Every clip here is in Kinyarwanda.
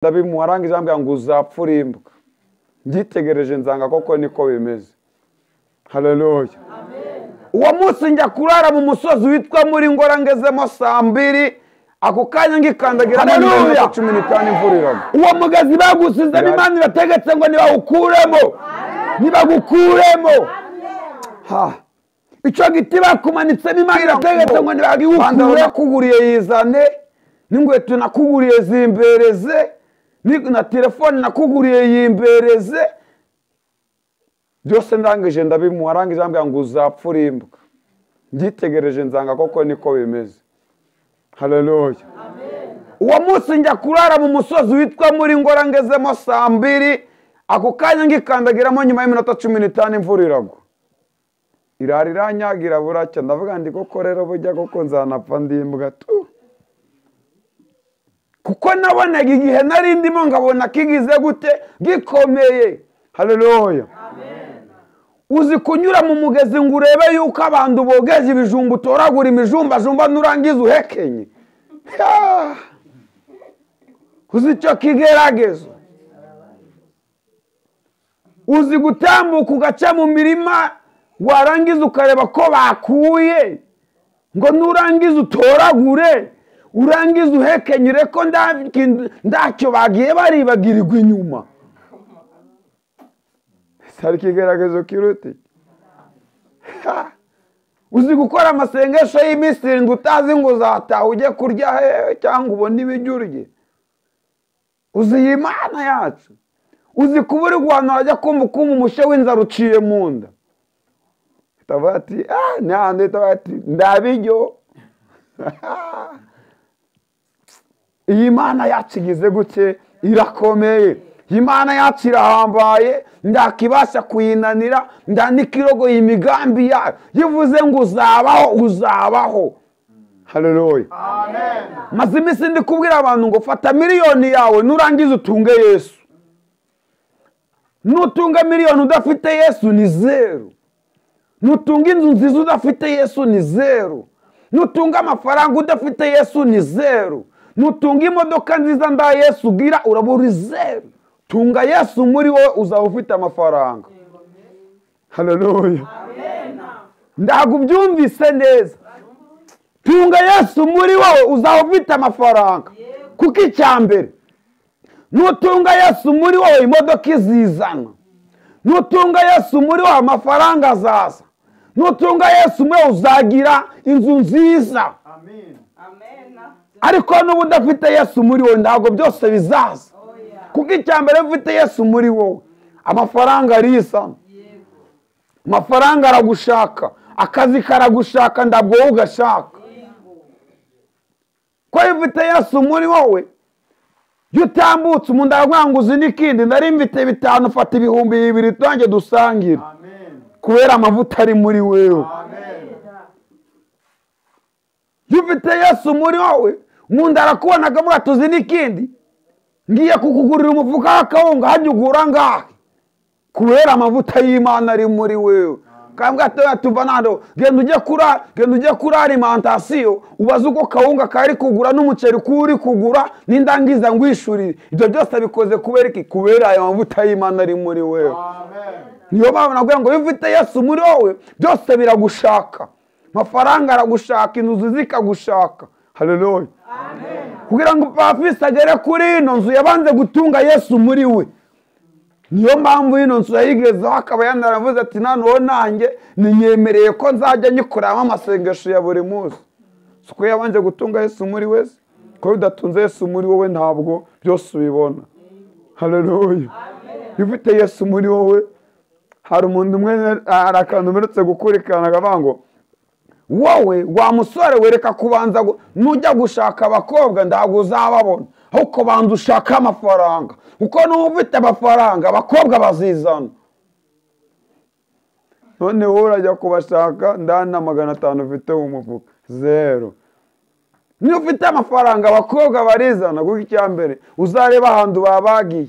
ndabimuharangije ambwira ngo uzapfura imbwa. Ngitegereje nzanga koko niko bimeze. Haleluya. Uwo munsi njya kurara mu musozi witwa muri Ngora ngezemo saa 2 ako kanya ngikandagira mu 15 imvura iragwa. Uwo mugazi bagusize Imana irategetse ngo nibagukuremo. Ha. Ico giti bakumanitse Imana irategetse ngo nibagikure. Nakuguriye yizane, n'ingweto nakuguriye zimbereze, na telefone nakuguriye yimbereze. Byose ndangije ndabimuharangije ambwira ngo uzapfura imbwa. Ngitegereje nzanga koko niko bimeze. Haleluya. Uwo munsi njya kurara mu musozi witwa muri Ngora ngezemo saa 2 ako kanya ngikandagiramo nyuma y'iminota 15 imvura iragwa. Irari ranyagira buracya ndavuga ndi koko rero bujya koko nzanapfa ndimbwa tu. Kuko nabonaga igihe nari ndimo ngabona kigize gute gikomeye. Haleluya. Uzi kunyura mu mugezi ngo urebe yuko abantu bogeje ibijumba utoragura imijumba nurangiza uhekenye. Uzi cyo kigeragezo. Uzi gutambuka ugaca mu mirima warangiza ukareba ko bakuye ngo nurangiza utoragure urangiza uhekenyure ko ndacyo bagiye baribagirirwa inyuma. Sari kigeragezo kiruti. Uzi gukora amasengesho y'imisiri ngo utazi ngo uzataha ujye kurya cyangwa ubone ibijurye. Uzi Imana yacu. Uzi kuburi guhanura ajya kumva umushe w'inzara uciye mu nda. Tabati nande tabati ndabijyo. Iyi Mana yacu igize gute irakomeye. Imana yacu irahambaye ndakibasha kuyinanira ndanikirogo y'imigambi yayo yivuze ngo uzabaho. Haleluya. Amen. Mazimisi ndi kubwira abantu ngo fata miliyoni yawe nurangiza utunge Yesu. Nutunga miliyoni udafite Yesu ni 0. Nutunga inzu nziza udafite Yesu ni 0. Nutunga amafaranga udafite Yesu ni 0. Nutunga imodoka nziza nda Yesu gira urabura 0. Tunga Yesu muri wowe uzaba ufite amafaranga. Haleluya. Amen. Ndagubyumvise neza. Tunga Yesu muri wowe uzaba ufite amafaranga. Kuko icyambere nutunga Yesu muri wowe imodoka izizana. Nutunga Yesu muri wowe amafaranga azaza. Nutunga Yesu muri wowe uzagira inzu nziza. Amen. Amen. Ariko nubu udafite Yesu muri wowe ntago byose bizaza. Kuko icyambere ufite Yesu muri wowe amafaranga arisana. Amafaranga aragushaka, akazi karagushaka ndabwo ugashaka. Ko ufite Yesu muri wowe yutambutse umuntu aragwanguza n'ikindi nari mfite 5 fata 2,000 twange dusangira. Amen. Kubera amavuta ari muri wewe. Amen. Yufite Yesu muri wowe umuntu arakubona akavuga tuzi n'ikindi ngiye kukugurira umufuka w'akawunga hanyugura ngahe kubera amavuta y'Imana ari muri wewe. Kambwa tuva nando genda ujye kura alimentation ubaza uko kawunga kari kugura n'umuceri kuri kugura n'indangiza ngwishurire. Ibyo byose bikoze kubera iki? Kubera ayo mavuta y'Imana ari muri wewe. Amen. Niyo baba nabwo ngo ufite Yesu muri wowe byose biragushaka. Mafaranga aragushaka, inzu zikagushaka. Haleluya. Amen. Kugira ngo pafisi agere kuri ino nzu yabanze gutunga Yesu muri we. Niyo mpamvu ino nzu yayigezeho akaba yanaravuze ati noneho nanjye ninyemereye ko nzajya nyikoramo amasengesho ya buri munsi. Suko yabanje gutunga Yesu muri we. Ko udatunze Yesu muri wowe ntabwo byose ubibona. Haleluya. Ufite Yesu muri wowe hari umuntu umwe arakantu merutse gukurikirana agabango wowe wa musore wereka kubanza nujya gushaka abakobwa ndago uzababona ahubwo banza ushaka amafaranga uko n'ufite amafaranga abakobwa bazizana. None wowe urajya kubashaka ndana 500 ufite mu mufuka 0. Ni ufite amafaranga abakobwa barizana kuko icyambere uzareba ahantu babagiye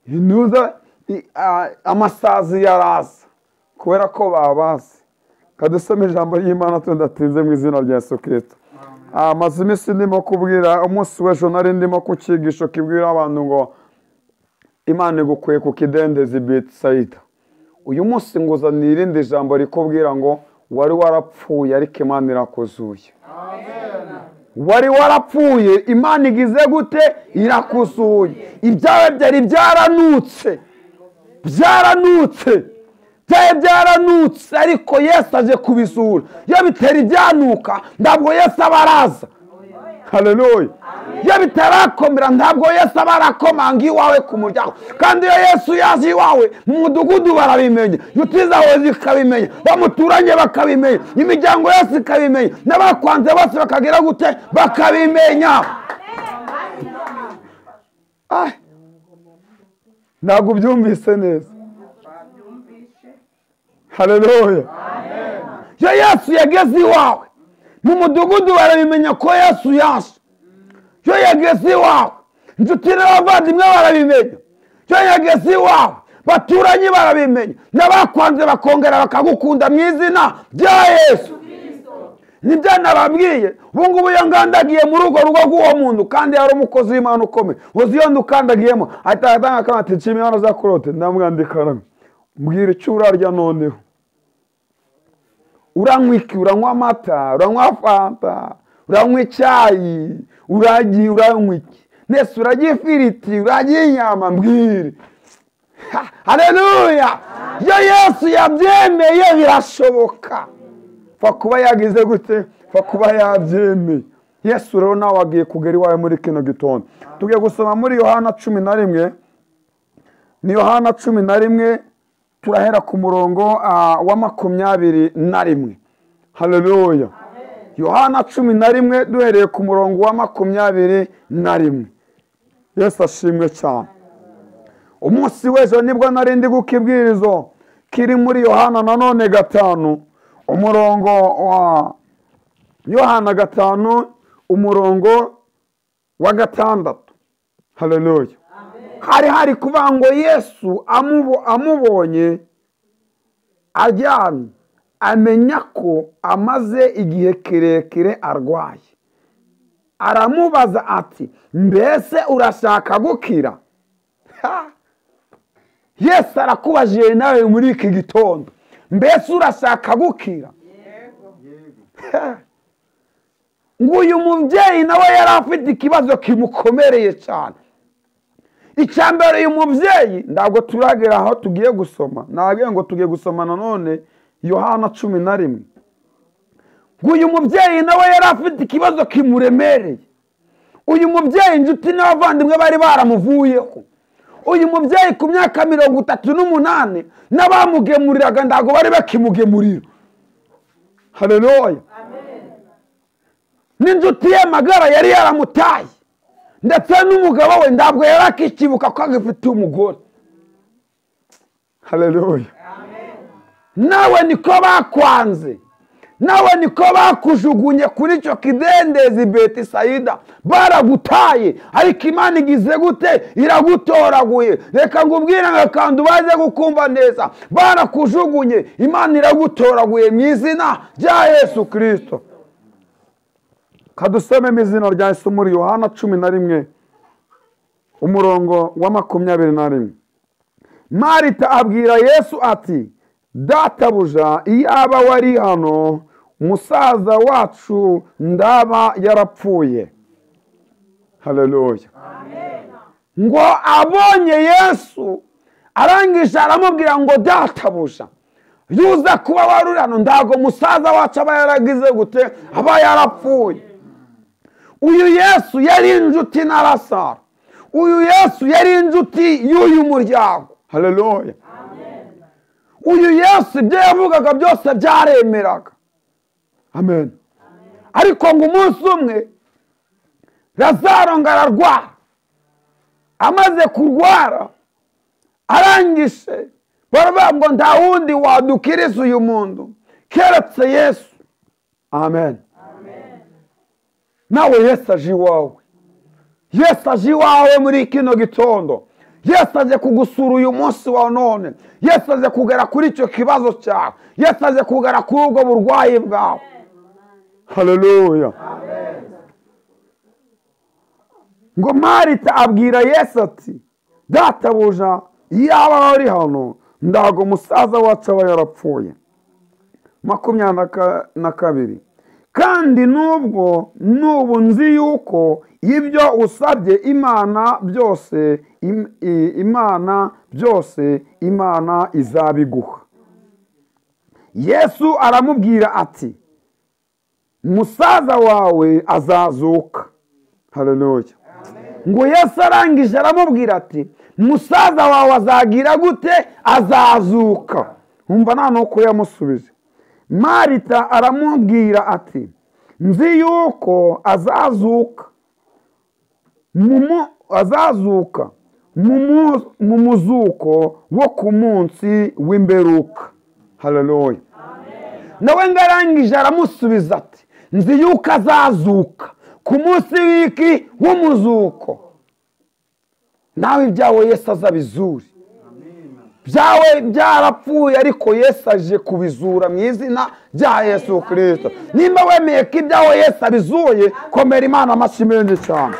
inuza amasazi yarasa kubera ko babase. Kadusome ijambo ry'Imana tundatinze mu izina rya Yesu Kristo. maze iminsi ndimo kubwira umunsi w'ejo nari ndimo ku cyigisho kibwira abantu ngo Imana igukuye ku kidendezi Betsaida. Uyu munsi nguzanira irindi jambo rikubwira ngo wari warapfuye ariko Imana irakuzuye. Wari warapfuye Imana igize gute? Irakuzuye. Ibyawe byari byaranutse byaranutse ariko Yesu aje kubizura. Iyo bitera ibyanuka ntabwo Yesu abaraza. Haleluya. Iyo bitarakomera ntabwo Yesu abarakomanga iwawe ku muryango. Kandi iyo Yesu yaje iwawe mu mudugudu barabimenya, inshuti zawe zikabimenya, bamuturanye bakabimenya, imiryango yose ikabimenya, n'abakwanze bose bakagira gute? Bakabimenya. Ntabwo byumvise neza. Haleluya. Iyo Yesu yageze iwawe mu mudugudu barabimenya ko Yesu yaje. Iyo yageze iwawe inshuti n'abavandimwe barabimenya. Iyo yageze iwawe baturanye barabimenya, n'abakwanze bakongera bakagukunda mu izina rya Yesu. Nibyo nababwiye. Ubu ngubu iyo ngandagiye muri urwo rugo rw'uwo muntu kandi yari umukozi w'Imana ukomeye, uzi iyo ndukandagiyemo atanga akantu ati Imana zakurote, ndamwandikana mbwira icyo urarya noneho. Uranywa iki? Uranywa amata, uranywa fanta, uranywa icyayi, uranywa iki? Nese urajya ifiriti, urajya inyama, mbwire. Haleluya. Iyo Yesu yabyemeye birashoboka. Fa kuba yagize gute? Fa kuba yabyemeye. Yesu rero nawe wagiye kugera iwawe muri kino gitondo. Tugiye gusoma muri Yohana 11. Ni Yohana 11 turahera ku murongo wa 21. Haleluya. Yohana 11 duhereye ku murongo wa 21. Yesu ashimwe cyane. Umunsi w'ejo nibwo nari ndi gukibwirizo kiri muri Yohana nanone 5, umurongo wa Yohana 5 umurongo wa 6. Haleluya. Hari kuvuga ngo Yesu amubonye aryamye amenya ko amaze igihe kirekire arwaye. Aramubaza ati mbese urashaka gukira? Yesu arakubajije nawe muri iki gitondo, mbese urashaka gukira? Ngo uyu mubyeyi nawe yari afite ikibazo kimukomereye cyane. Icyambere uyu mubyeyi ntabwo turagera aho tugiye gusoma, nabwiye ngo tugiye gusoma nanone Yohana 11. Ngo uyu mubyeyi nawe yari afite ikibazo kimuremereye. Uyu mubyeyi inshuti n'abavandimwe bari baramuvuyeho. Uyu mubyeyi ku myaka 38 n'abamugemuriraga ntabwo bari bakimugemurira. Haleluya. N'injuti ye magara yari yaramutaye, ndetse n'umugabo we ntabwo yari akikibuka ko agifite umugore. Haleluya. Nawe niko bakwanze, nawe niko bakujugunye kuri cyo kidendezi Betsaida, baragutaye ariko Imana igize gute? Iragutoraguye. Reka ngubwire kandi baze gukumva neza, barakujugunye Imana iragutoraguye mu izina rya Yesu Kristo. Kadusome mu izina rya Yesu muri Yohana 11 umurongo wa 21. Marita abwira Yesu ati databuja, iyaba wari hano umusaza wacu ndaba yarapfuye. Haleluya. Ngo abonye Yesu arangije aramubwira ngo databuja, yuza kuba wari hano ntabwo umusaza wacu aba yaragize gute? Aba yarapfuye. Uyu Yesu yari inshuti na Lazaro. Uyu Yesu yari inshuti y'uyu muryango. Haleluya. Uyu Yesu ibyo yavugaga byose byaremeraga. Amen. Ariko ngo umunsi umwe Lazaro ngararwara. Amaze kurwara arangise baravuga ngo nta wundi wadukiriza uyu muntu keretse Yesu. Amen. Nawe Yesu aje iwawe. Yesu aje iwawe muri kino gitondo. Yesu aje kugusura uyu munsi wa none. Yesu aje kugera kuri icyo kibazo cyawe. Yesu aje kugera kuri ubwo burwayi bwawe. Haleluya. ngo Marita abwira Yesu ati databuja iyaba wari hano ndago musaza wacu aba yarapfuye. 22 kandi n'ubu nzi yuko ibyo usabye Imana byose Imana izabiguha. Yesu aramubwira ati musaza wawe azazuka. Haleluya. Ngo Yesu arangije aramubwira ati musaza wawe azagira gute? Azazuka. Umva nta nuko yamusubije. Marita aramubwira ati nzi yuko azazuka mu muzuko wo ku munsi w'imperuka. Haleluya. Nawe ngarangije aramusubiza ati nzi yuko azazuka ku munsi w'iki w'umuzuko. Nawe ibyawe Yesu azabizura. Byawe byarapfuye ariko Yesu aje kubizura mu izina rya Yesu Kristo. Nimba wemeye ko ibyawe Yesu abizuye, komera Imana amashyi menshi cyane.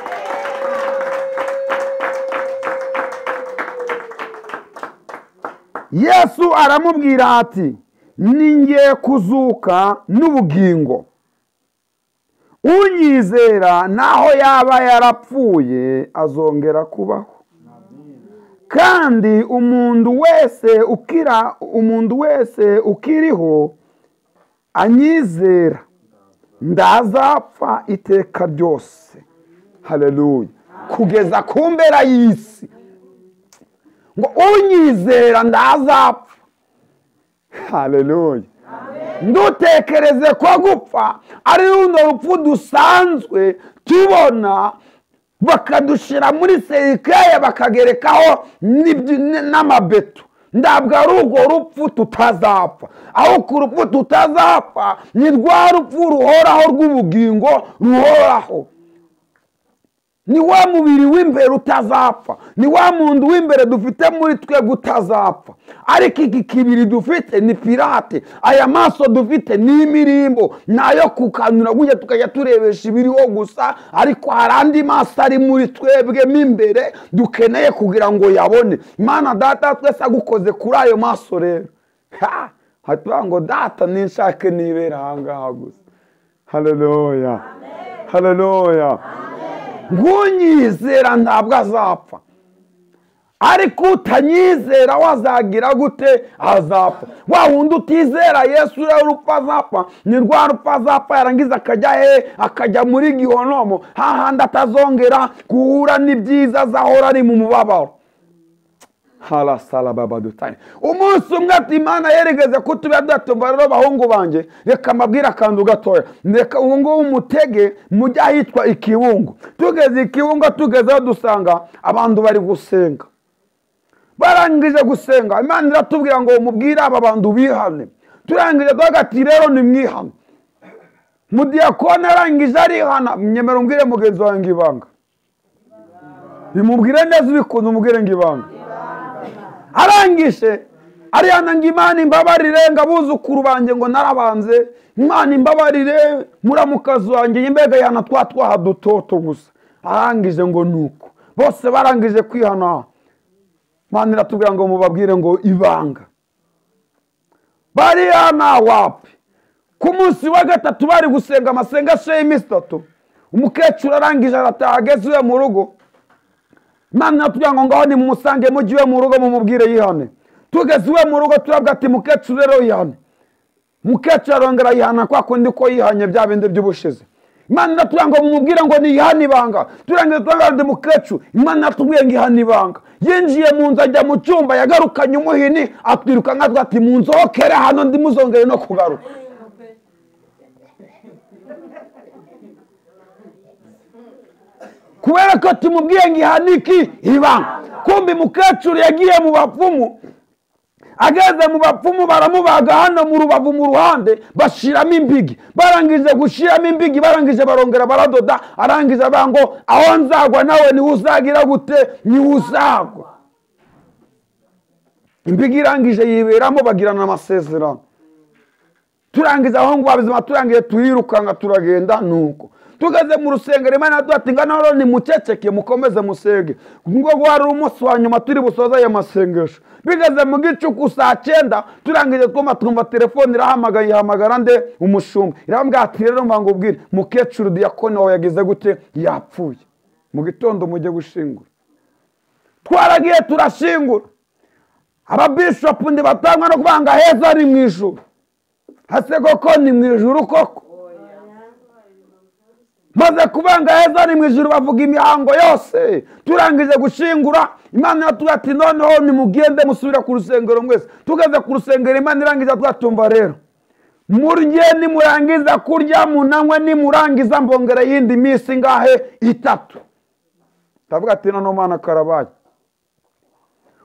Yesu aramubwira ati ningiye kuzuka n'ubugingo. Unyizera naho yaba yarapfuye azongera kubaho. Kandi umuntu wese ukiriho anyizera ndazapfa iteka ryose. Haleluya. Kugeza ku mpera y'isi. Ngo unyizera ndazapfa. Haleluya. Ndutekereze ko gupfa ari runo rupfu dusanzwe tubona bakadushira muri serikaya bakagerekaho n'amabeto. Ndabwo ari urwo rupfu tutazapfa. Aho ku rupfu tutazapfa ni rwa rupfu ruhoraho rw'ubugingo ruhoraho. Ni wa mubiri w'imbere utazapfa. Ni wa muntu w'imbere dufite muri twe gutazapfa. Ariko iki kibiri dufite ni pirate. Aya maso dufite ni imirimbo. Nayo kukanura gujya tukajya turebesha ibiriho gusa. Ariko harandi maso ari muri twebwe mimbere dukeneye kugira ngo yabone. Imana data twese agukoze kuri ayo maso rero. Hatuba ngo data ninshake nibera ahangaha gusa. Haleluya. Haleluya. Ngunyizera ntabwo azapfa. Ariko utanyizera wazagira gute? Azapfa. Wa wundi utizera Yesu rero urupfu azapfa. Ni rwa rupfu azapfa yarangiza akajya muri gihonomo. Hahandi atazongera guhura n'ibyiza azahora ari mu mubabaro. Halasala baba dutane. Umunsi umwe ati Imana yeregeze kutuba datumva rero bahungu banje reka mabwira akantu gatoya. Reka ubungu umutege mujya hitwa Ikibungo. Tugeze Ikibungo tugezeho dusanga abantu bari gusenga. Barangije gusenga Imana iratubwira ngo mubwire aba bantu bihane. Turangije twagati rero ni mwihane. Mudiyakona arangije arihana nyemera umbwire mugenzi wanjye ibanga. Bimubwire neza ubikunda umubwire ngibanga. Arangije arihana ngo Imana imbabarire ngabuzukuru banje ngo narabanze. Imana imbabarire muramukazi wanjye imbega yana twaha dutoto gusa. Arangije ngo nuko bose barangije kwihana. Imana iratubwira ngo mubabwire ngo ibanga. Barihana wapi? Ku munsi wa gatatu bari gusenga amasengesho y'iminsi 3. Umukecuru arangije arataha ageze mu rugo. Imana iratubwira ngo ngaho ni mumusange mugiwe mu rugo mumubwire yihane. Tugeze iwe mu rugo turabwa ati mukecuru rero yihane. Mukecuru arongera yihana kwa kundi ko yihanye bya bindi by'ubushize. Imana iratubwira ngo mumubwire ngo ni yihane ibanga. Turangije twangande mukecuru. Imana iratubwira ngo yihane ibanga. Yinjiye mu nzu ajya mu cyumba yagarukanye umuhini atwiruka nka ati mu nzokere hano ndi muzongere no kugaruka. Kubera ko tumubwiye ngo ihaniki ibanga. Kumbi mukecuru yagiye mu bapfumu. Ageze mu bapfumu baramubaga hano mu rubavu mu ruhande bashiramo imbigi. Barangije gushiramo imbigi barangije barongera baradoda. Arangije bango aho nzagwa nawe ni uzagira gute ni uzagwa. Imbigi irangije yiberamo bagirana amasezerano. Turangiza aho ngo babizima turangije tuyirukanga turagenda nuko. tugeze mu rusengero Imana ati ngana ni muceceke mukomeze musenge ngo wari umunsi wa nyuma turi busoza aya masengesho. Bigeze mu gicuku saa 9 turangije twumva telefone ihamagara nde umushumba irambwira ati rero mbango ubwire mukecuru Diakoni wawe yageze gute yapfuye mu gitondo mujye gushingura. Twaragiye turashingura ababishop ndi batangwa no kubanga heza ari mu ijuru. Hase koko ni mu ijuru koko maze kubanga heza ni mu ijuru bavuga imihango yose. Turangije gushingura Imana yatuga ati noneho nimugende musubira ku rusengero mwese. Tugeze ku rusengero Imana irangije twatumva rero murye nimurangiza kurya munanywe nimurangiza mbongera yindi minsi ngahe 3. Tavuga ati noneho Mana karabaye.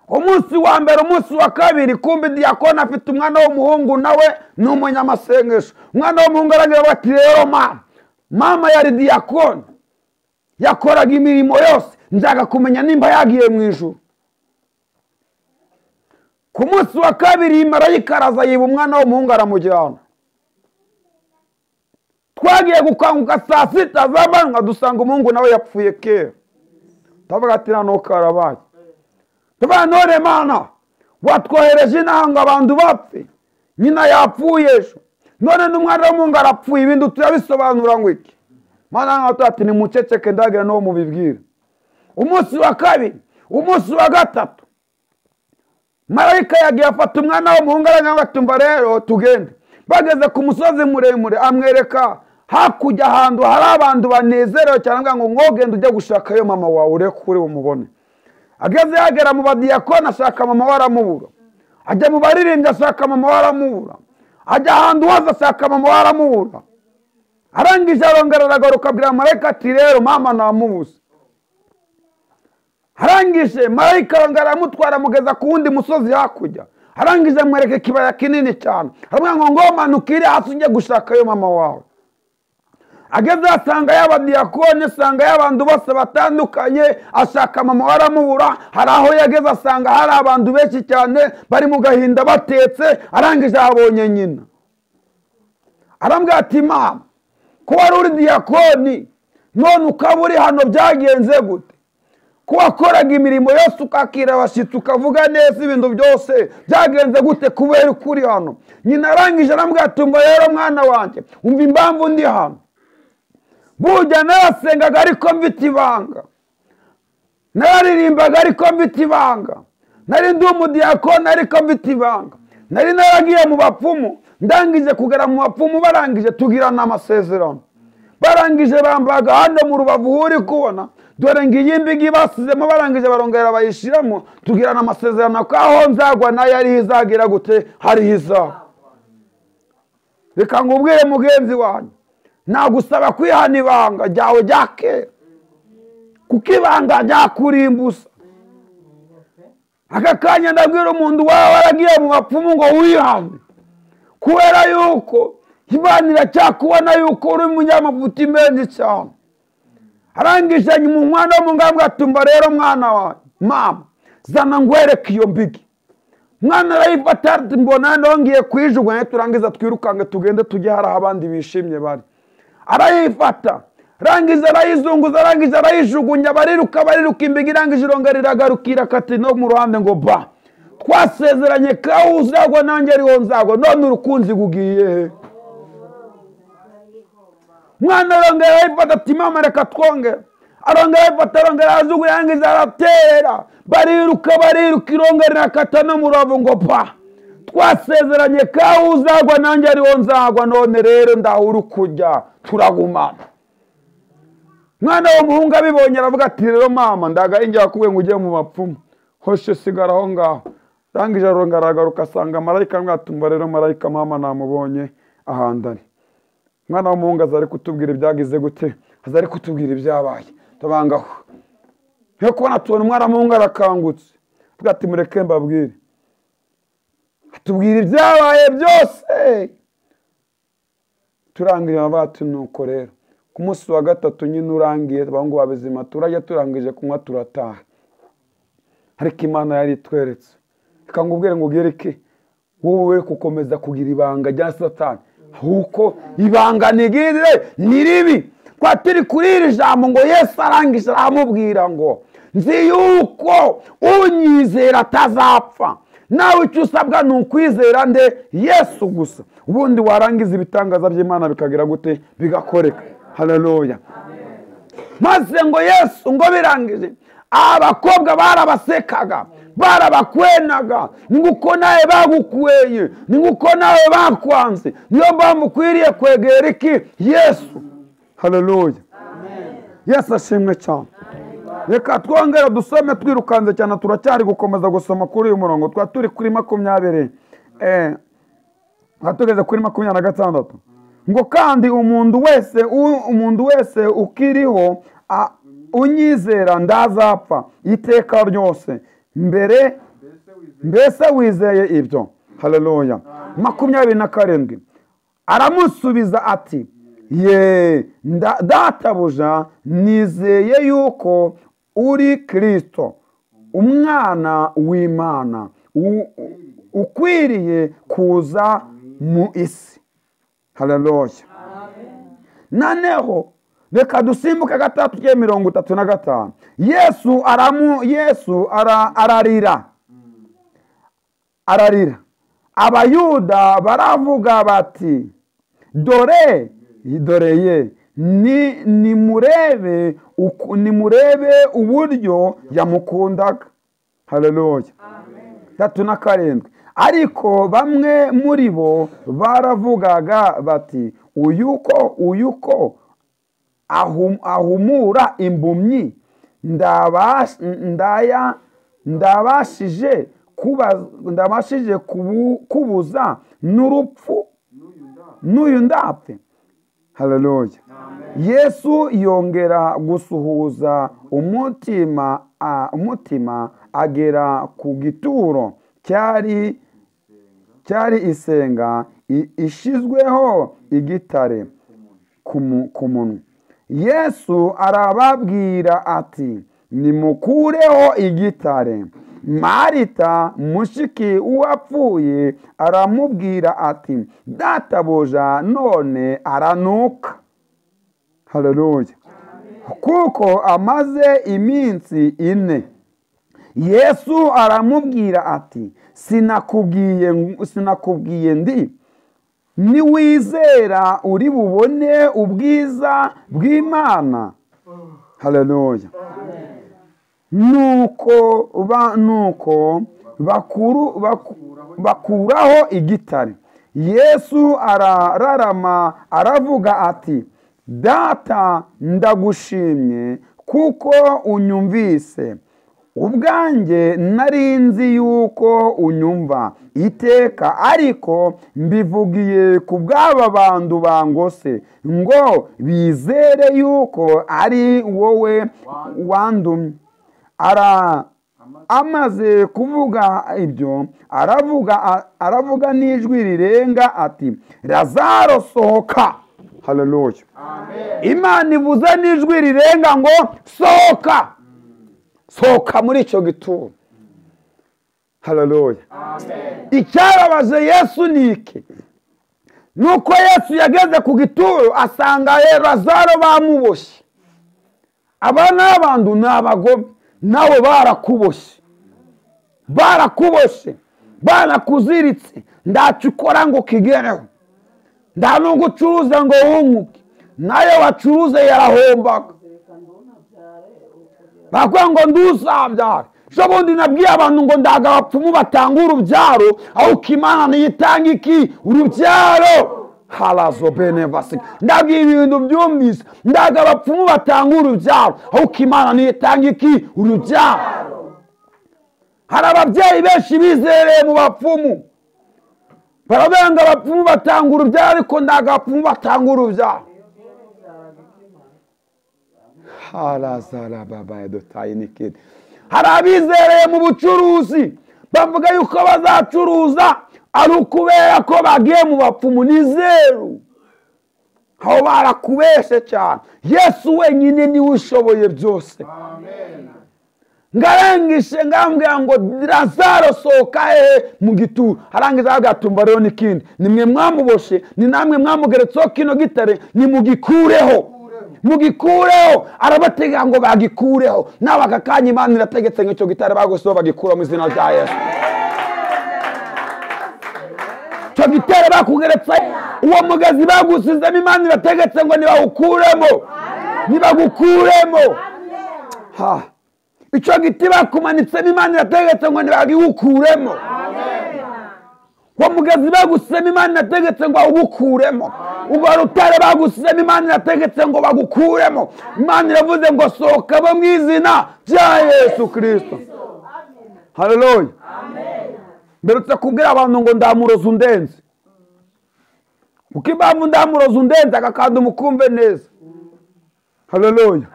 Umunsi wa mbere umunsi wa kabiri kumbe Diakoni afite umwana w'umuhungu nawe n'umunyamasengesho. Umwana w'umuhungu aragira bati rero mama yari Diakoni yakoraga imirimo yose njaga kumenya nimba yagiye mu ijuru. Ku munsi wa kabiri marayika araza yiba umwana w'umuhungu aramujyana. Twagiye gukanguka saa 6 z'amanywa dusanga umuhungu nawe yapfuye kera. Tavuga ati nano karabaye. None Mana watwohereje inanga abantu bapfe nyina yapfuye ejo none n'umwana w'umuhungu arapfuye ibindi turabisobanura ngo iki. Mana ati ni muceceke ndagira no mubibwira. Umunsi wa kabiri umunsi wa gatatu marayika yagiye afata umwana w'umuhungu arangatumva rero tugende. Bageze ku musozi muremure amwereka hakujya ahantu hari abantu banezerewe cyane ngo ngogende ujye gushakayo mama wawe ureke uri umubone. Ageze yagera mu Badiakoni ashaka mama waramubura. Ajya mu baririmbyi ashaka mama waramubura. Ajya ahantu hose ashaka mama waramubura. Arangije arongera aragaruka abwira marayika ati rero mama namubuze. Arangije marayika arongera amutwara mugeza ku wundi musozi hakujya. Arangije amwereka ikibaya kinini cyane. Aramubwira ngo manukire hasi ujye gushakayo mama wawe. Ageze asanga y'Abadiakoni asanga y'abantu bose batandukanye ashaka mama waramubura. Hari aho yageze asanga hari abantu benshi cyane bari mu gahinda batetse. Arangije abonye nyina arambwira ati mama ko wari uri Diakoni none ukaba uri hano byagenze gute ko wakoraga imirimo yose ukakira abashitsi ukavuga neza ibintu byose byagenze gute kubera ukuri hano. Nyina arangije arambwira ati mba rero mwana wanjye umva impamvu ndi hano. Burya narasengaga ariko mfite ibanga, nararirimbaga ariko mfite ibanga, nari ndi umudiakoni ariko mfite ibanga, nari naragiye mu bapfumu ndangije kugera mu bapfumu barangije tugirana amasezerano. Barangije bambaga hano mu Rubavu uri kubona dore ngiy'imbigi basizemo barangije barongera bayishiramo tugirana amasezerano ko aho nzagwa nayo ari izagira gute hari hiza. Reka ngubwire mugenzi wanyu nagusaba kwihana ibanga ryawe ryake kuko ibanga ryakurimbusa. Aka kanya ndabwira umuntu wawe waragiye mu bapfumu ngo wihane kubera yuko Imana iracyakubona yuko uri umunyamavuta menshi cyane. Arangije mu mwana w'umugambwe atumba rero mwana wawe mama zana ngwereke iyo mbigi. Mwana arayifata mbona ndongiye kwijugunya turangiza twirukange tugende tujye hari abandi bishimye bari. Arayifata rangiza arayizunguza rangiza arayijugunya bariruka imbigi irangije irongera iragarukira kati no mu ruhande ngo ba twasezeranye ko uzagwa nanjye ariho nzagwa none urukunzi gugiye. Mwana arongera arayifata ati mama reka twongera. Arongera arayifata arongera arajugunya rangiza aratera bariruka irongera irakata no mu rubavu ngo pa twasezeranye ko uzagwa nanjye ariho nzagwa none rero ndahura kujya turagumana. Mwana w'umuhungu abibonye aravuga ati rero mama ndagaringira kuwe ngo ujye mu bapfumu hoshe sigara aho ngaho. Rangije arongera aragaruka asanga marayika mwatumba rero marayika mama namubonye ahandari. Mwana w'umuhungu azari kutubwira ibyagize gute azari kutubwira ibyabaye tubangaho yo kubona tubona umwana w'umuhungu arakangutse tuvuga ati mureke mbabwire atubwira ibyabaye byose. Turangije bati nuko rero ku munsi wa gatatu nyine urangiye bangu babizima turajya turangije kunywa turataha. Ariko Imana yari itweretse reka ngubwire ngo ugereke wowe gukomeza kugira ibanga rya Satani huko ibanga nigire ni ribi Kwa turi kuri iri jambo ngo Yesu arangije aramubwira ngo nzi yuko unyizera atazapfa. Nawe icyo usabwa ni ukwizera nde? Yesu gusa. Ubundi warangiza ibitangaza by'Imana bikagira gute? Bigakoreka. Haleluya. Maze ngo Yesu ngo birangije abakobwa barabasekaga, barabakwenaga, ni nguko nawe bagukweye, ni nguko nawe bakwanze. Niyo mpamvu ukwiriye kwegera iki? Yesu. Haleluya. Yesu ashimwe cyane. Reka twongere dusome twirukanze cyane, turacyari gukomeza gusoma kuri uyu murongo. Turi kuri 20 hatugeze kuri 26 ngo kandi umuntu wese ukiriho unyizera ndazapfa iteka ryose. Mbese wizeye ibyo? Haleluya. 27 aramusubiza ati ye databuja, nizeye yuko uri Kristo umwana w'Imana ukwiriye kuza mu isi. Haleluya. Naneho reka dusimbuke 3:35. Yesu ararira. Abayuda baravuga bati dore ye, nimurebe uburyo yamukundaga. Haleluya. 37 ariko bamwe muri bo baravugaga bati uyuko ahumura impumyi, ndabashije kubuza n'urupfu n'uyu ndapfe. Haleluya. Yesu yongera gusuhuza umutima agera ku gituro cyari isenga ishizweho igitare ku munwa. Yesu arababwira ati nimukureho igitare. Marita mushiki uwapfuye aramubwira ati databuja none aranuka. Haleluya. Kuko amaze iminsi 4. Yesu aramubwira ati sinakubwiye ndi niwizera uri bubone ubwiza bw'Imana. Haleluya. Nuko bakuraho igitare. Yesu arararama aravuga ati data ndagushimye kuko unyumvise. Ubwanjye narinzi yuko unyumva iteka, ariko mbivugiye ku bw'aba bantu bangose ngo bizere yuko ari wowe wandumye. Amaze kuvuga ibyo aravuga n'ijwi rirenga ati Lazaro sohoka. Haleluya. Imana ivuze n'ijwi rirenga ngo sohoka. Sohoka muri icyo gituro. Haleluya. Icyababaje Yesu ni iki? Nuko Yesu yageze ku gituro asanga Lazaro bamuboshye. Abana b'abantu ni abagome, nabo barakuboshe, barakuziritse, ntacyo ukora ngo kigereho, nta nubwo ucuruza ngo wunguke, nayo wacuruze yarahombaga. Bakubwira ngo nduzabyare. Shobundi nabwiye abantu ngo ndaga abapfumu batanga urubyaro, aho Imana niyitanga iki? Urubyaro. Halazo benevasi. Ndabwiye ibintu byumvise, ndaga abapfumu batanga urubyaro, aho Imana niyitanga iki? Urubyaro. Hari ababyeyi benshi bizereye mu bapfumu, barabenga abapfumu batanga urubyaro, ariko ndaga abapfumu batanga urubyaro. Harazara babaye dotaye nikidi. Hari abizereye mu bucuruzi, bavuga yuko bazacuruza ari ukubera ko bagiye mu bapfumu. Ni zeru. Aho barakubeshe cyane. Yesu wenyine niwe ushoboye byose. Amen. Ngarangishe ngambwira ngo Lazaro sohoka mu gituro. Arangiza agatumba rero n'ikindi. Nimwe mwamuboshe, ni namwe mwamugeretseho kino gitare, nimugikureho. mugikureho, arabategeka ngo bagikureho. Nawe aka kanya Imana irategetse ngo icyo gitare bagusizeho bagikura mu izina rya Yesu. Icyo gitare bakugeretse, uwo mugazi bagusizemo, Imana irategetse ngo nibawukuremo, nibagukuremo. Icyo giti bakumanitsemo, Imana irategetse ngo nibagiwukuremo. Uwo mugazi bagusizemo, Imana irategetse ngo bawukuremo. Ubwo rutare bagusizemo, Imana irategetse ngo bagukuremo. Imana iravuze ngo sohoka bo mu izina rya Yesu Kristo. Haleluya. Mberutse kubwira abantu ngo ndamuroza undenze. Kuko impamvu ndamuroza undenze aka kandi umukumve neza. Haleluya.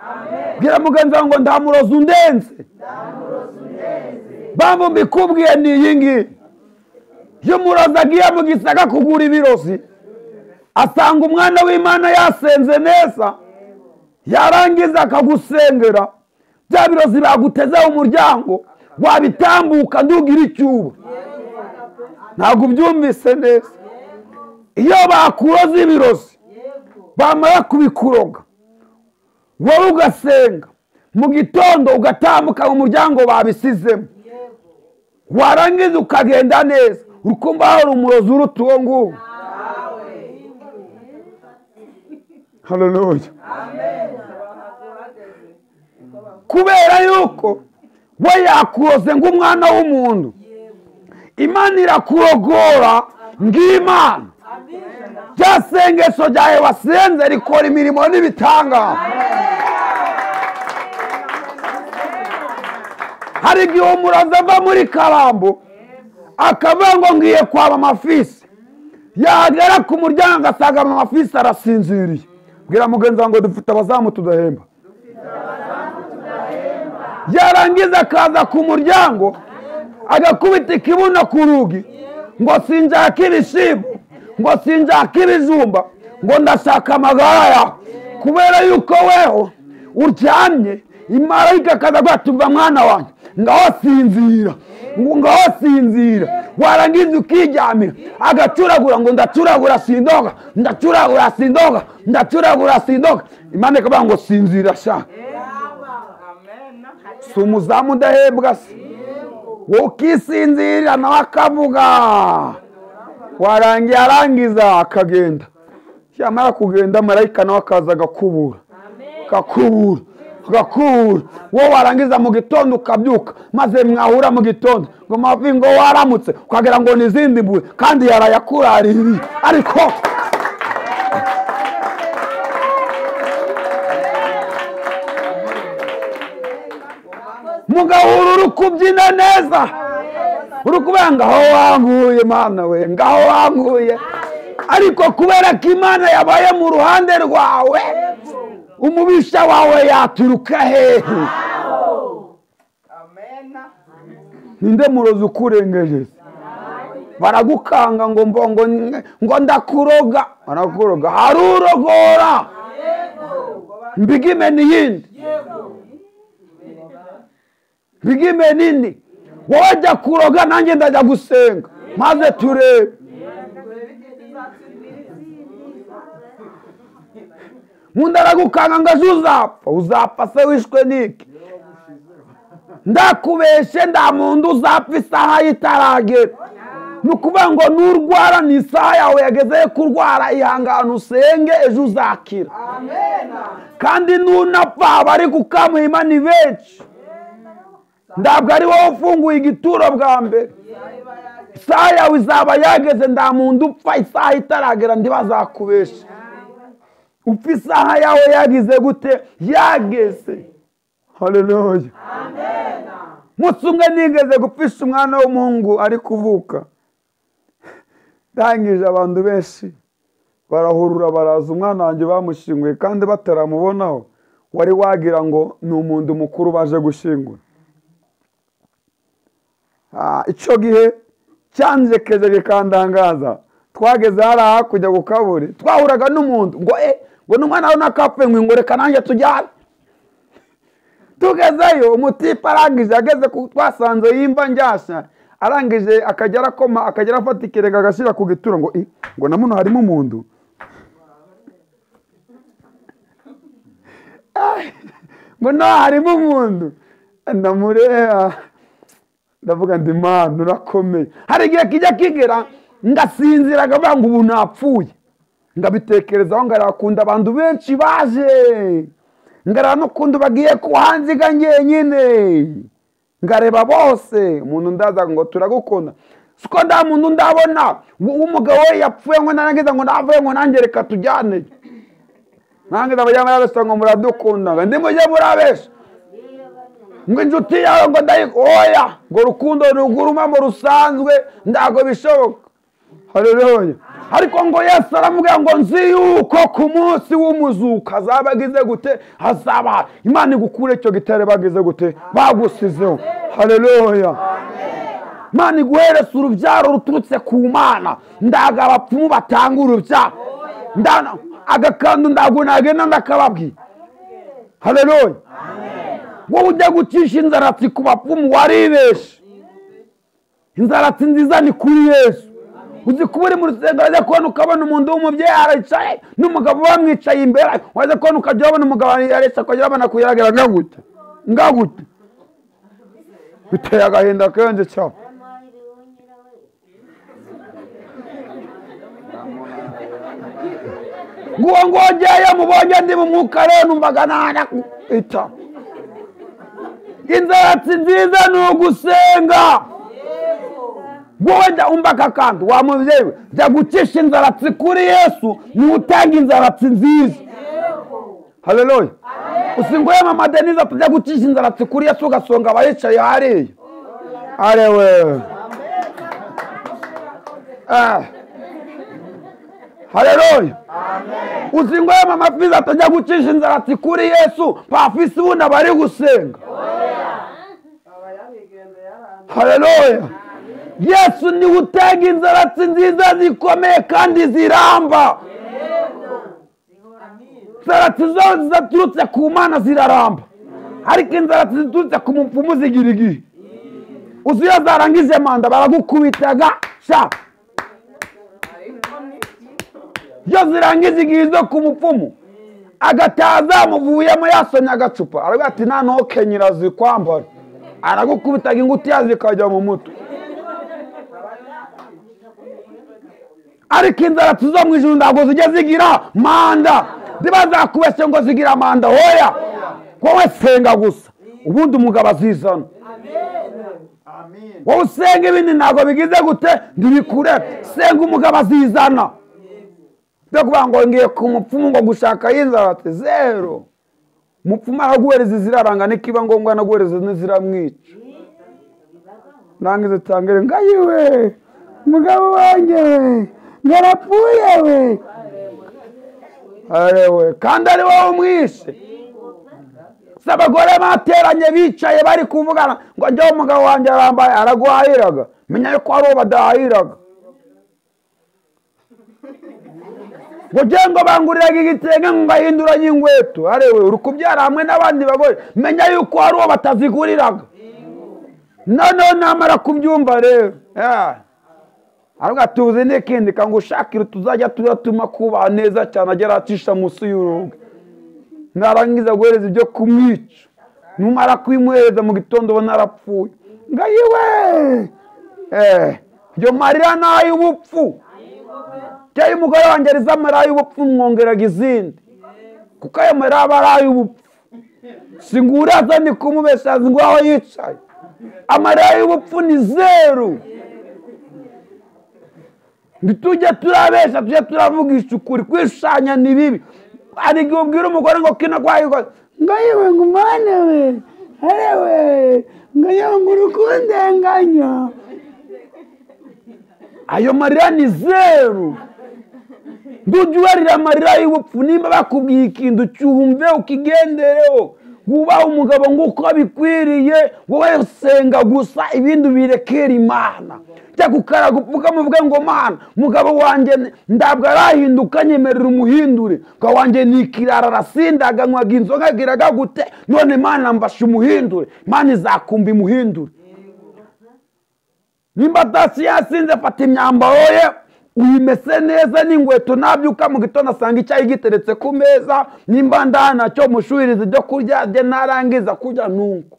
Bwira mugenzi wawe ngo ndamuroza undenze. Bambu mbikubwiye ni iyi ngiyi. Iyo umurozi agiye mu gisaka kugura ibirozi, asanga umwana w'Imana yasenze neza, yarangiza akagusengera, bya birozi bagutezeho umuryango wabitambuka ntugira icyuba. Ntabwo ubyumvise neza. Iyo bakuroza ibirozi bamara kubikuroga, wowe ugasenga mu gitondo ugatambuka mu muryango babisizemo, warangiza ukagenda neza, ukumva hari umurozi uruta uwo nguwo. Haleluya. Kubera yuko we yakuroze ng'umwana w'umuntu, Imana irakurogora ng'Imana. Rya sengesho ryawe wasenze rikora imirimo n'ibitangaza. Hari igihe umurozi ava muri Karambo akavuga ngo ngiye kwaba amafisi, yagera ku muryango asaga amafisi arasinziriye. Bwira mugenzi wawe ngo dufite abazamu tudahemba. Yarangiza akaza ku muryango agakubita ikibuno ku rugi ngo sinjaka ibishimbo, ngo sinjaka ibijumba, ngo ndashaka amagara yawe. Kubera yuko weho uryamye, imarayika akaza gutuva mwana wanjye ngaho sinzira, ngaho sinzira. Warangiza ukiryamira agacuragura ngo ndacuragura sindoga, ndacuragura sindoga, ndacuragura sindoga. Imana ikavuga ngo sinzira sha. Si umuzamu udahembwa se? Wowe ukisinzirira nawe akavuga, warangiye arangiza akagenda. Yamara kugenda marayika nawe akaza agakubura, agakubura, agakubura. Wowe warangiza mu gitondo ukabyuka, maze mwahura mu gitondo ngo mavi ngo waramutse, ukagira ngo n'izindi mbuye kandi yarayakuraririye. Ariko mugahura uri kubyina neza, uri kuvuga ngaho wanguye Mana we, ngaho wanguye. Ariko kubera ko Imana yabaye mu ruhande rwawe, umubisha wawe yaturuka hehe? Ninde murozi ukurengeje? Baragukanga ngo mbongo ngo ndakuroga, barakuroga. Hari urogora mbigime n'iyindi, mbigime nini. Wowe jya kuroga nanjye ndajya gusenga maze turebe. Munda aragukanga ngo uzapfa, uzapfa se wishwe niki? Ndakubeshe nda muntu uzapfa isaha yitaragera. Nukuvuga ngo nurwara ni isaha yawe yageze kurwara, ihangana usenge ejo uzakira. Kandi nunapfa bari kukamuhima ni benshi. Ndabwo ari wowe ufunguye igituro bwa mbere. Isaha yawe izaba yageze, nda muntu upfa isaha itaragera ntibazakubeshe. Upfa isaha yawe yagize gute? Yageze. Haleluya. Amen. Mutsumwe nigeze gupfisha umwana w'umuhungu ari kuvuka. Ndangije abantu benshi barahurura baraza, umwana wanjye bamushyinguye kandi bataramubonaho. Wari wagira ngo ni umuntu mukuru baje gushingura. Icyo gihe cyanjekeje gikandangaza. Twageze hari hakujya gukabure, twahuraga n'umuntu ngo ngo n'umwana we nakapfe ngo reka nanjye tujyane. Tugezeyo umutipe arangije, ageze twasanze yimva njyashya, arangije akagera akoma, akagera afata ikirega agashyira ku gituro ngo namuno harimo umuntu. ngo no harimo umuntu ndamureba ndavuga ndi Mana urakomeye. Hari igihe kijya kigera ngasinzira ngavuga ngo ubu napfuye, ngabitekerezaho ngarakunda abantu benshi baje, ngarara no kundi bagiye kuhanziga nyenyine, ngareba bose umuntu ndaza ngo turagukunda, siko nda muntu ndabona umugabo we yapfuye ngo narangiza ngo navuye ngo nanjye reka tujyane, nangiza abajyana bose ngo muradukunda, ndi mujye murabesha ngo inshuti yawe ngo oya ngo rukundo ruguruma mu rusanzwe ndago bishoboka. Haleluya. Ariko ngo Yesu aravuga ngo nzi yuko ku munsi w'umuzuka azabagize gute, hazaba Imana igukure icyo gitare bagize gute, bagusizeho. Haleluya. Imana iguhereza urubyaro ruturutse ku Mana, ndaga abapfumu batanga urubyaro, ndana agakandu ndagunagena ndakababwiye. Haleluya. Wowe ujya gucisha inzaratsi ku bapfumu waribeshe. Inzaratsi nziza ni kuri Yesu. Uzi kuba uri mu rusengero ajya kubona ukabona umuntu w'umubyeyi aricaye n'umugabo bamwicaye imbere, wajya kubona ukajya ubona umugabo aricaye akajya abana kuyagera ngagute biteye agahinda kenshi cyane. Nguwo ngogeye mubonye ndi mu mwuka rero numvaga nana ita. Inzaratsi nziza ni ugusenga. Wowe jya umbaka kandi wa mubyeyi jya gucisha inzaratsi kuri Yesu, ni utanga inzaratsi nziza. Haleluya. Usingoye mama Denise tujya gucisha inzaratsi kuri Yesu ugasonga abayicaye hariya. Arewe. Haleluya. Usingoye mama Fiza tujya gucisha inzaratsi kuri Yesu, pafisi buna bari gusenga. Haleluya. Yesu ni utanga inzaratsi nziza zikomeye kandi ziramba. Inzaratsi zose zaturutse ku Mana ziraramba, ariko inzaratsi ziturutse ku mupfumu zigira igihe. Uzi iyo zarangije manda baragukubitaga sha. Iyo zirangije igihe zo ku mupfumu agataza muvuyemo yasonye agacupa, aravuga ati nta nokenyera zikwambara, aragukubitaga ingutiya zikajya mu mutwe. Ariko inzaratsi zo mu ijuru ntabwo zijya zigira manda, ntibazakubeshye ngo zigira manda. Hoya, wowe senga gusa ubundi umugabo azizana. Wowe usenga ibindi ntabwo bigize gute ntibikure, senga umugabo azizana. Byo kuvuga ngo ngiye ku mupfumu ngo gushaka y'inzaratsi zero, umupfumu araguhereza iziraranga nikiba ngombwa naguhereza n'iziramwica. Nangize tangere ngayiwe umugabo wanjye ngarapfuye we. Arewe kandi ari wowe umwishe. Sabagore bateranye bicaye bari kuvugana ngo njye umugabo wanjye arambaye araguhahiraga, menya yuko ari uwo badahahiraga. Ngo banguriraga igitenge ngo ahinduranye ingweto. Arewe uri kubyara hamwe n'abandi bagore, menya yuko ari uwo bataziguriraga. None namara kubyumva rero aravuga tuzi n'ikindi kangu ushakira tuzajya turatuma kuba neza cyane agera acisha munsi y'urugo, narangiza guhereza ibyo kumwica, numara kwimuhereza mu gitondo ubona arapfuye. Ngayiwe ibyo marira n'ay'ubupfu. Cyari umugore wanjye ariza amarira y'ubupfu mwongeraga izindi, kuko ayo marira aba ari ay'ubupfu. Singuraza ndi kumubesha ngo aho yicaye, amarira y'ubupfu ni zeru. Ntitujye turabesha, tujye turavugisha ukuri. Kwishanya ni bibi. Ari igihe ubwira umugore ngo kina kwayo ngayiwe ngo umwana we, arewe ngayiwe ngo urukundenganya, ayo marira ni zeru. Ndujya ubarira amarira y'ubupfu. Nimba bakubwiye ikintu cyumve ukigendereho, wubaha umugabo nguko bikwiriye, wowe senga gusa ibindi birekera Imana. Jya gukaraga upfuka muvuga ngo Mana mugabo wanjye ndabwo arahinduka nyemerera umuhindure, ngo wanjye nikirara arasindaga nkwaga inzoga agiraga gute, none Mana mbasha umuhindure. Imana izakumva imuhindure. Nimba atasi yasinze fata imyambaro ye uyimese neza n'ingweto, nabyuka mu gitondo asanga icyayi giteretse ku meza, nimba ndanacyo mushuhiriza ibyo kurya bye, narangiza kurya nuko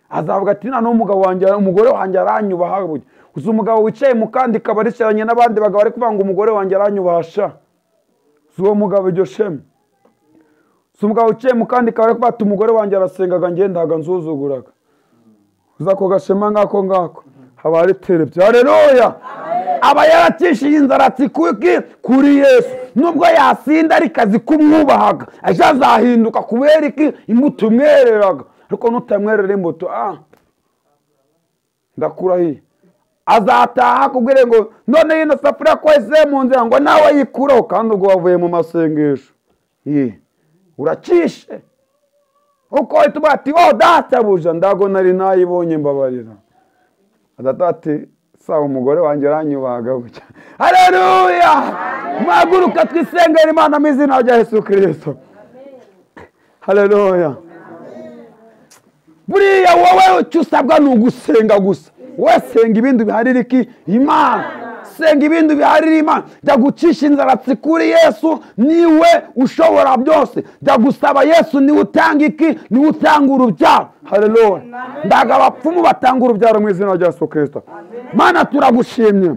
azavuga ati nta n'umugabo wanjye, umugore wanjye aranyubaha. Uzi umugabo wicaye mu kandi kabari cyaranye n'abandi bagabo bari kuvuga ngo umugore wanjye aranyubasha, si uwo mugabo iryo shema. Si umugabo wicaye mu kandi kabari kuvuga ati umugore wanjye arasengaga ngendaga nzuzuguraga. Uza ako gashema ngako ngako haba hari terebye. Haleluya. Aba yarakishije inzaratsi kuri Yesu, nubwo yasinda ariko azi kumwubahaga, ejo azahinduka kubera iki imbuto umwereraga. Ariko nutamwerera imbuto ndakurahiye azataha kubwire ngo none yino safuriya kwese mu nzira ngo nawe yikuraho, kandi ubwo wavuye mu masengesho uracishe uko tuba ati databuja ndago nari nayibonye mbabarira. Adati sawa umugore wanjye aranyubaga gutya. Haleluya. Maguruka twisengera Imana mu izina rya Yesu Kristo. Haleluya. Buriya wowe icyo usabwa ni ugusenga gusa. Wowe senga ibindi biharira iki Imana. Senga ibindi biharira Imana. Ndagucisha inzaratsi kuri Yesu, niwe ushobora byose. Ndagusaba Yesu niwe utanga iki, niwe utanga urubyaro. Haleluya. Ndaga abapfumu batanga urubyaro mu izina rya Yesu Kristo. Mana turagushimye.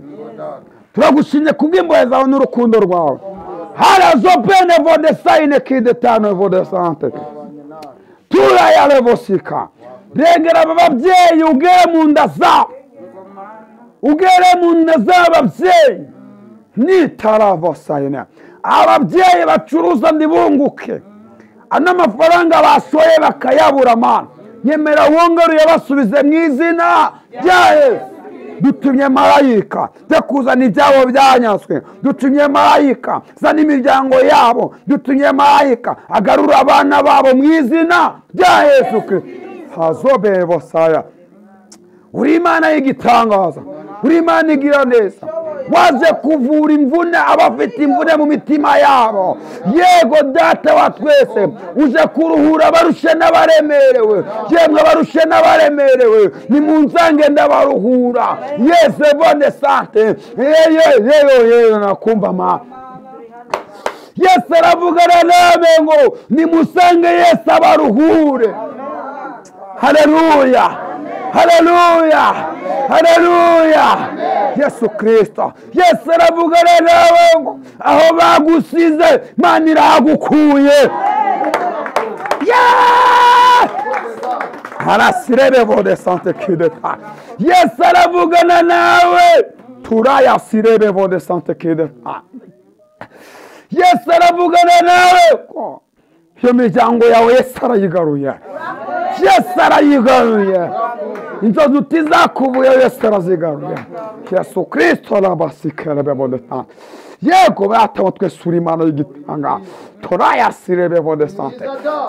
Turagushimye kubw'imbohe zawe n'urukundo rwawe. Harazo bene vode saine kide tano vode sante. Tura ya levosika. Rengera ababyeyi ugere mu nda zabo. Ugere mu nda z'ababyeyi. Nitaravosayine. Ababyeyi bacuruza ndibunguke. Ana mafaranga bashoye bakayabura Mana. Nyemera wongeruye basubize mu izina rya Yesu. Dutumye marayika kuzana ibyabo byanyaswe. Dutumye marayika zana imiryango yabo. Dutumye marayika agarura abana babo mu izina rya Yesu Kristo. Hazobe bosaya. Uri Imana y'igitangaza, uri Imana igira neza, waje kuvura imvune abafite imvune mu mitima yabo. Yego data wa twese, uje kuruhura abarushe n'abaremerewe. Yemwe abarushe n'abaremerewe nimunzange ndabaruhura. Yese bone sante. Yeyo nakumva ma. Yesu aravugana nawe ngo nimusange Yesu abaruhure. Haleluya. Haleluya. Haleluya. Yesu Kristo. Yesu aravugana nawe ngo aho bagusize Imana iragukuye. Harasirebe vode sante kideta. Yesu aravugana nawe. Turaya sirebe vode sante kideta. Yesu aravugana nawe. Iyo miryango yawe Yesu arayigaruye. Yesu arayigaruye. Inzozi utizakubuye Yesu arazigaruye. Yesu Kristo arabasikera bebode sante. Yego bataho twese uri Imana y'igitanga. Toraya sirebe vode sante.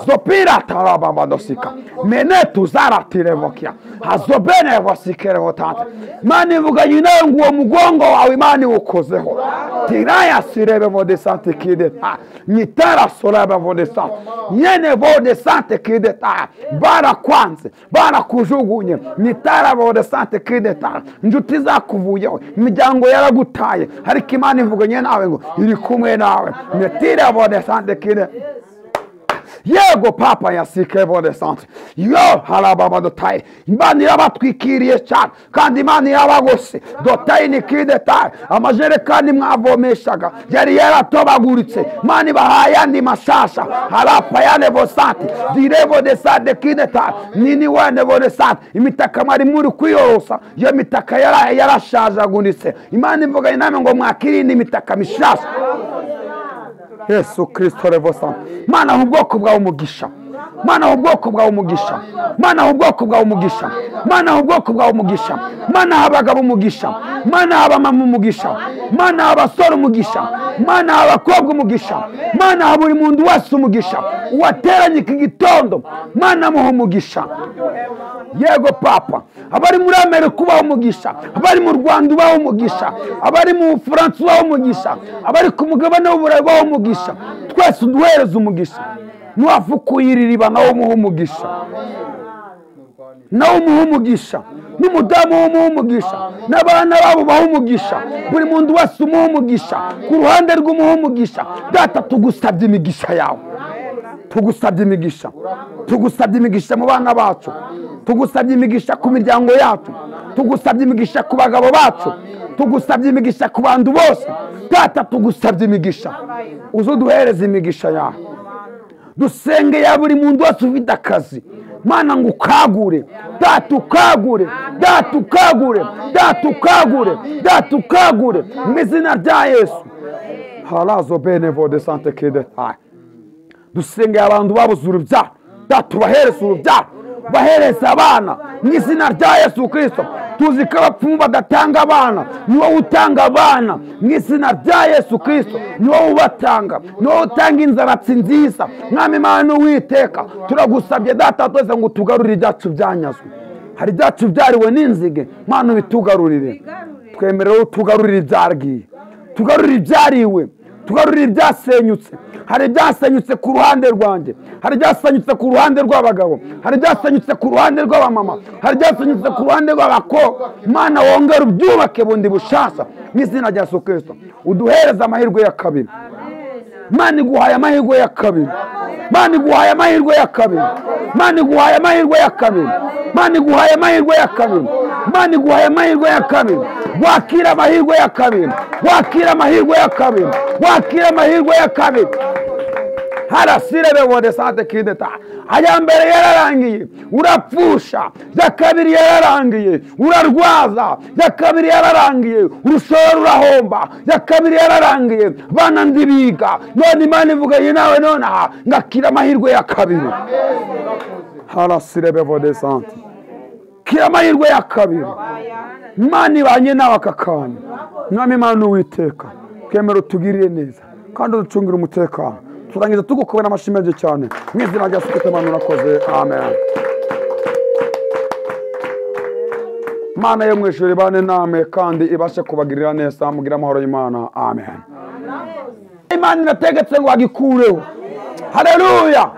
Zopira taraba dosika. Mene tuzaratire vokia. Hazobene vosikere votante. Imana ivuganye nawe ngo uwo mugongo wawe Imana ukozeho. Tiraya sirebe vode sante kideta. Nitara solaba vode sante. Nyene vode sante kideta. Bara kwanze, bara kujugunye. Nitara vode sante kideta. Njuti zakuvuyeho. Imiryango yaragutaye. Ariko Imana ivuganye nawe ngo iri kumwe nawe. Netira vode sante kideta. Yego papa yasike vode sante. Yo harababa dotaye. Imana irabatwikiriye cyane kandi Imana irabagose. Dotaye nikideta. Amajerekani mwavomeshaga yari yaratobaguritse. Imana ibahaye andi mashasha. Harapa yane vosante. Direvo de sante kideta. Nini wane vode sante. Imitaka mwari muri kwiyorosa. Yo mitaka yarashajagunitse. Imana ivuganye namwe ngo mwakirinde imitaka mishasha. Yesu Kristo revosa. Mana ubwoko bwawe umugisha. Mana ubwoko bwawe umugisha. Mana ubwoko bwawe umugisha. Mana ubwoko bwawe umugisha. Mana abagabo umugisha. Mana abamama umugisha. Mana abasore umugisha. Mana abakobwa umugisha. Mana buri muntu wese umugisha. Wateranye iki gitondo Mana muha umugisha. Yego papa. Abari muri Amerika ubaho umugisha. Abari mu Rwanda ubaho umugisha. Abari mu France ubaho umugisha. Abari ku mugabane w'Uburayi ubaho umugisha. Twese duhereze umugisha. Nuwafukuyiririba nawo muha umugisha. nawe umuha umugisha, n'umudamu umuha umugisha, n'abana babo baha umugisha, buri muntu wese umuha umugisha, ku ruhande rw'umuha umugisha. Data tugusabye imigisha yawe, tugusabye imigisha, tugusabye imigisha mu bana bacu, tugusabye imigisha ku miryango yacu, tugusabye imigisha ku bagabo bacu, tugusabye imigisha ku bantu bose. Data tugusabye imigisha, uzuduhereze imigisha yawe. Dusengeye buri muntu wese ufite akazi, Mana ngo ukagure, Data ukagure, Data ukagure, Data ukagure, Data ukagure mu izina rya Yesu. Halazo benevo de sante kede. Dusengeye abantu babuze urubyaro, Data ubahereze urubyaro, bahereze abana mu izina rya Yesu Kristo. Tuzi ko abapfumu badatanga abana, ni wowe utanga abana mu izina rya Yesu Kristo. Ni wowe ubatanga, ni wowe utanga inzaratsi nziza. Mwami Imana Uwiteka, turagusabye Data twese ngo tugarurire ibyacu byanyazwe. Hari ibyacu byariwe n'inzige, Mana ubitugarurire. Twemerera utugarurire ibyargiye, tugarurire ibyariwe, tugarurire ibyasenyutse. Hari ibyasenyutse ku ruhande rwanjye, hari ibyasenyutse ku ruhande rw'abagabo, hari ibyasenyutse ku ruhande rw'abamama, hari ibyasenyutse ku ruhande rw'abakobwa. Mana wongere ubyubake bundi bushasha mu izina rya Yesu Kristo. Uduhereze amahirwe ya kabiri. Mana iguhaye amahirwe ya kabiri, Mana iguhaye amahirwe ya kabiri, Mana iguhaye amahirwe ya kabiri, Mana iguhaye amahirwe ya kabiri, Mana iguhaye amahirwe ya kabiri. Wakira amahirwe ya kabiri, wakira amahirwe ya kabiri, wakira amahirwe ya kabiri. Harasire bebode sante kideta. Aya mbere yararangiye, urapfusha. Ya kabiri yararangiye, urarwaza. Ya kabiri yararangiye, urushora urahomba. Ya kabiri yararangiye, bana ndibiga. None Imana ivuganye nawe nonaha ngakira amahirwe ya kabiri. Harasire bebode sante. Kira amahirwe ya kabiri. Imana ibanye nawe aka kanya. Mwami Imana Uwiteka, twemera utugirire neza kandi uducungire umutekano. Turangiza tugukubona amashyi menshi cyane mu izina rya Yesu Kristo. Mana urakoze, amen. Mana yo mu ijuru ibane namwe kandi ibashe kubagirira neza, mugira amahoro y'Imana, amen. Imana irategetse ngo agikureho. Haleluya.